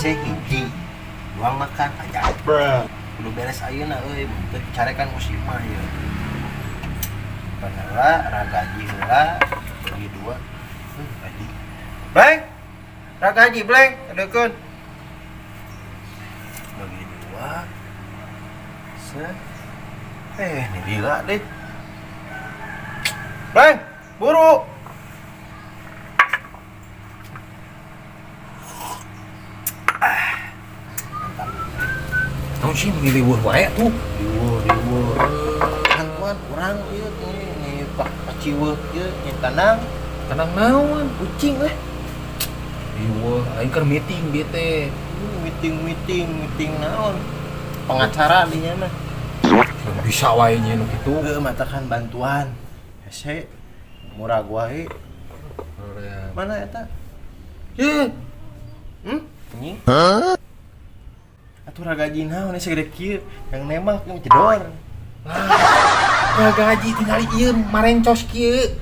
hese hiji buang makan aja udah beres ayeuna euy teu carekan muslimah ya panela ragaji heula bagi dua gaji Bleng ragaji Bleng adekeun bagi dua ini gila deh Bleng buru Tahu sih milih buah wae tuh. Diweuh. Angkuan urang ieu nih Pak Ciweuh ieu nya tanang naon? kucing lah. Diweuh, aing keur meeting dia teh. Meeting naon? Pengacara dinya mah. Bisa wae nya nu kitu. Heuh matakan bantuan. Hese murah wae. Mana eta? Ye. Ini? Atuh ragaji naon segede kieu yang nembak yang jedor. Gaji tinggal ieu marencos kieu.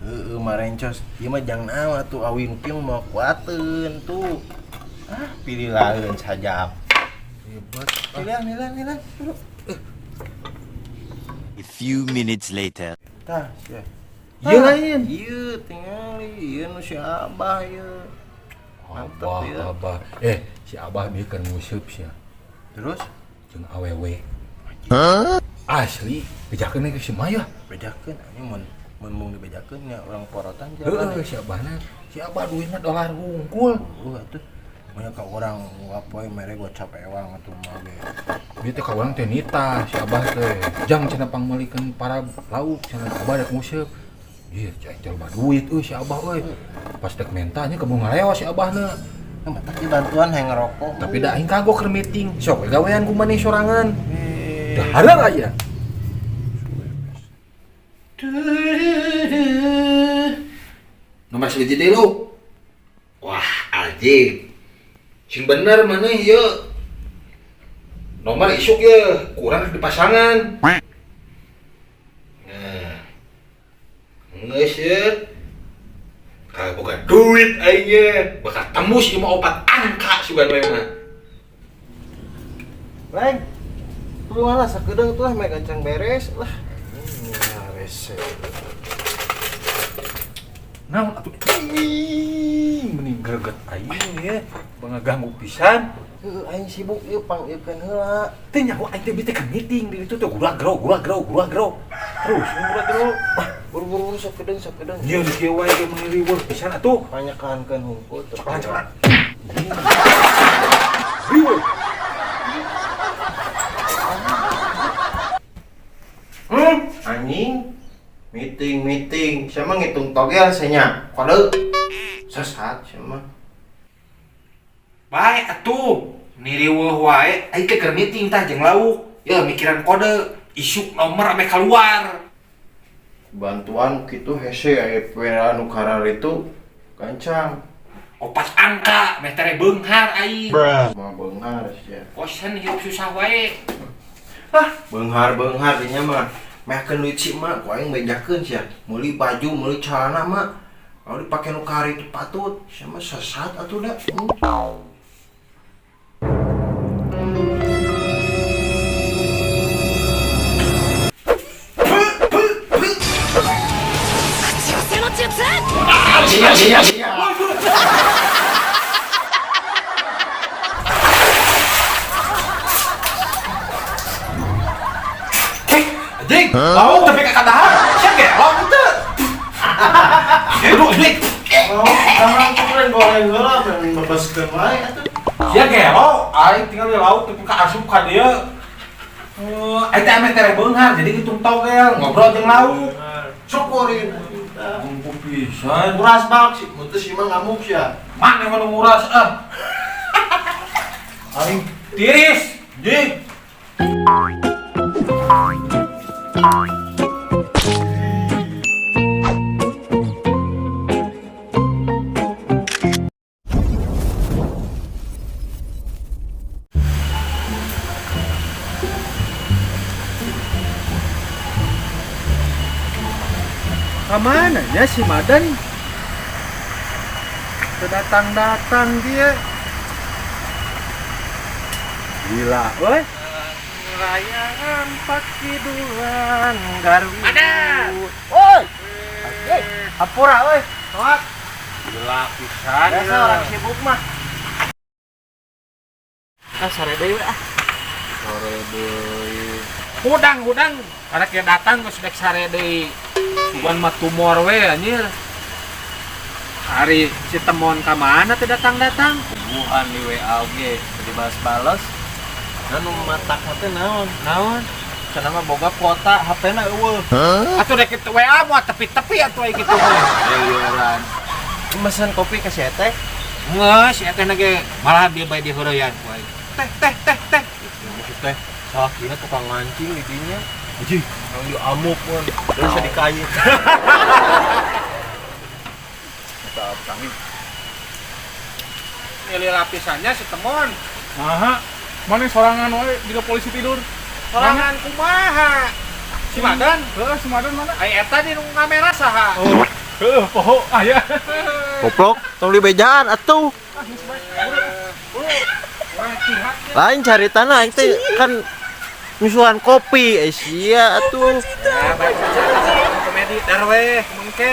Heeh marencos. Ieu mah jang naon atuh awin kieu mau kuateun tuh. Pilih laeun sajap. Hebat. Nilan dulu. A few minutes later. Tah, sia. Ieu lain. Ieu tingali ieu nu si Abah ieu. Mantep ya. Abah. Si Abah dia kan nguseup sia. Terus Jeung awewe. Asli, bejakeun ke si Maya. bedakeun anjing mun mung dibedakeun nya urang porotan Heeh, si Abahna. Si Abah duitna dolar hungkul. Atuh banyak ka urang ngapoe mere gocap ewang atuh mah ge. Dia teh ka urang teh nita si Abah teh. Jang cenah pangmalikeun para lauk cenah Abah rek nguseup. Ieu cai mah duit si Abah euy. Pas dek mentanya kebun ngaleos si Abahna. Matak di bantuan hayang ngerokok. Tapi da aing kagok keur meeting. Sok gawean ku maneh sorangan. Dah harang aya. Nomor segitu deh lu. Wah, anjing. Sing bener maneh ieu. Nomor isuk ya, kurang di pasangan. Nah. Geus ye. Kalau bukan duit aingnya bakal tembus 5 opat angka sugan we mah. Leng. Lu malah sakedeung tuh meh gancang beres lah. Beres. Naon atuh? Mending greget aing ya. Bangga ganggu pisan. Heuh aing sibuk ieu pangeukeun heula. Teh nyaho aing teh teh kan meeting di ditu teh guragro. Terus guragro. Buru-buru sakedeung. Ieu di kieu wae ge meuni riweuh pisan atuh. Panyakankeun hungkul terus. Cepat. Riweuh. Anjing. Meeting. Siapa ngitung togel nya? Kode. Sesat siapa? Bae atuh. Ni riweuh wae aing teh keur meeting tah jeung lauk. Ya mikiran kode, isuk nomor ame keluar. Bantuan kitu hese aya pera nu karar itu gancang. Opat angka, meh tere beunghar aing. Mah beunghar sia. Kosan hirup susah wae. Beunghar dinya mah mehkeun duit si emak ku aing bejakeun sia. Meuli baju, meuli celana mah. Kalau dipake nu kari itu patut, sia mah sesat atuh da. Iya. Anjing, lauk tapi kakak dahar. Siap ge, lauk teu. Dik. Orang keren goreng heula men bebaskeun wae atuh. Siap ge, lauk. Aing tinggal di lauk tapi ka asup ka dieu. Aing teh ame tere beunghar jadi hitung togel, ngobrol jeung lauk. Syukurin. Mumpung pisan. Nguras bak sih, mun teu si mah ngamuk sia. Mana yang nguras Aing tiris, jing. Kemana ya si Madan? Datang dia. Gila, woi. Layangan pakidulan Garut. Ada. Woi. Apura woi. Soat. Gila pisan. Biasa orang sibuk mah. Sore deui ah. Sore deui. Hudang. Ada kayak datang geus dek sare deui. Bukan mah tumor we anjir. Hari si temon ka mana teh datang-datang? Buhan di WA oge, dibalas-balas. Anu matak teh naon? Naon? Cenah mah boga kuota HP-na eueuh. Atuh dek itu WA mah tepi-tepi atuh aya kitu mah. Lieuran. Mesen kopi ka si Teh. Geus eta ge malah dia bae di heureyan wae. Teh. Maksud teh, sakina tukang mancing di dinya. Anjing, anu di amuk pun. Terus dikait. Eta tangi. Nilai lapisannya si temon. Nah, mana sorangan wae jika polisi tidur? Sorangan kumaha? Si Madan? Heeh, si Madan mana? Ai eta di nu ngamera saha? Oh, heeh, poho aya. Goblok, tong di bejaan atuh. Lain cari tanah itu kan nyusulan kopi, sia atuh. Ya, baik saja. Komedi darwe, mengke.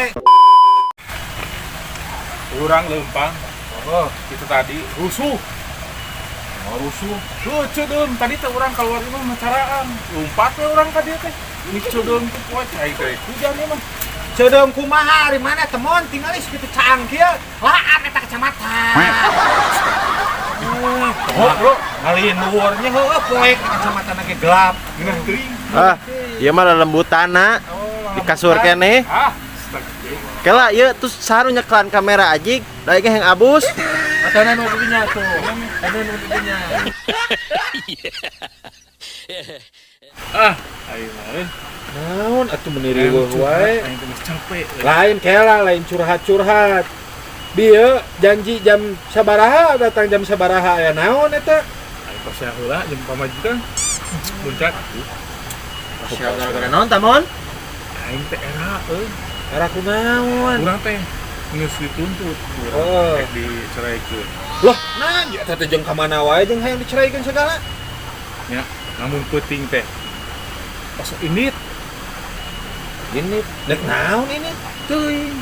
Urang lempang. Oh, itu tadi rusuh. Oh, rusuh. Lucu deum, tadi teh urang keluar imah macaraan. Lompat we urang ka dieu teh. Lucu deum teh poe cai teh. Hujan ieu mah. Cedeum kumaha di mana temon tinggal di sekitu caang kieu. Laan eta kecamatan. Oh, bro. Ngalin luarnya heueuh poe kecamatan ge gelap. Geunah teuing. Ah, ieu mah lembutana di kasur keneh. Ah, Kela ieu terus saru nyeklan kamera ajik, da ge yang abus. Atana nu dinya tuh. Ada nu dinya. ah, ayo mah. Naon atuh meniri wae. Aing teh geus capek. Lain kela lain curhat-curhat. Dia janji jam sabaraha datang jam sabaraha aya naon eta? Aing pas heula jeung pamajikan. Puncak. Sia gara-gara naon tamon? Aing teh era Era kunaon? urang teh geus dituntut. Oh. Rek diceraikeun. Loh, nah eta teh jeung ka mana wae jeung hayang diceraikeun segala. Ya, namun penting teh. Pas ini Ini dek naon ini? Teuing.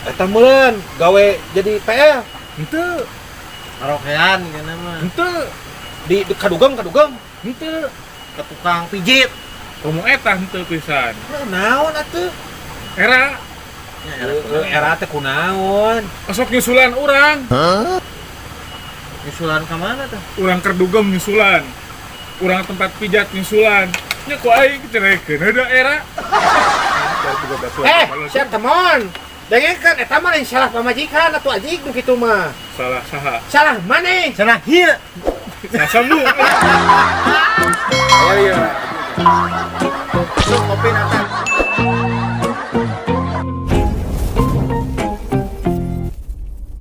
Eta meuleun gawe jadi PL. henteu, Karaokean gana mah. Henteu. Di kadugem. henteu. Ke tukang pijit. Ngomong eta henteu pisan. Naon atuh? Era Era teh kunaon? osok nyusulan urang. Nyusulan ka mana tuh? Urang kerdugem nyusulan. Urang tempat pijat nyusulan. Nya ku aing cerekeun ada era. Siap temon. Dengekeun eta mah yang salah pamajikan atuh ajig nu kitu mah. Salah saha? Salah maneh? Cenah hieu. Sasambu. Ayo. Kopi na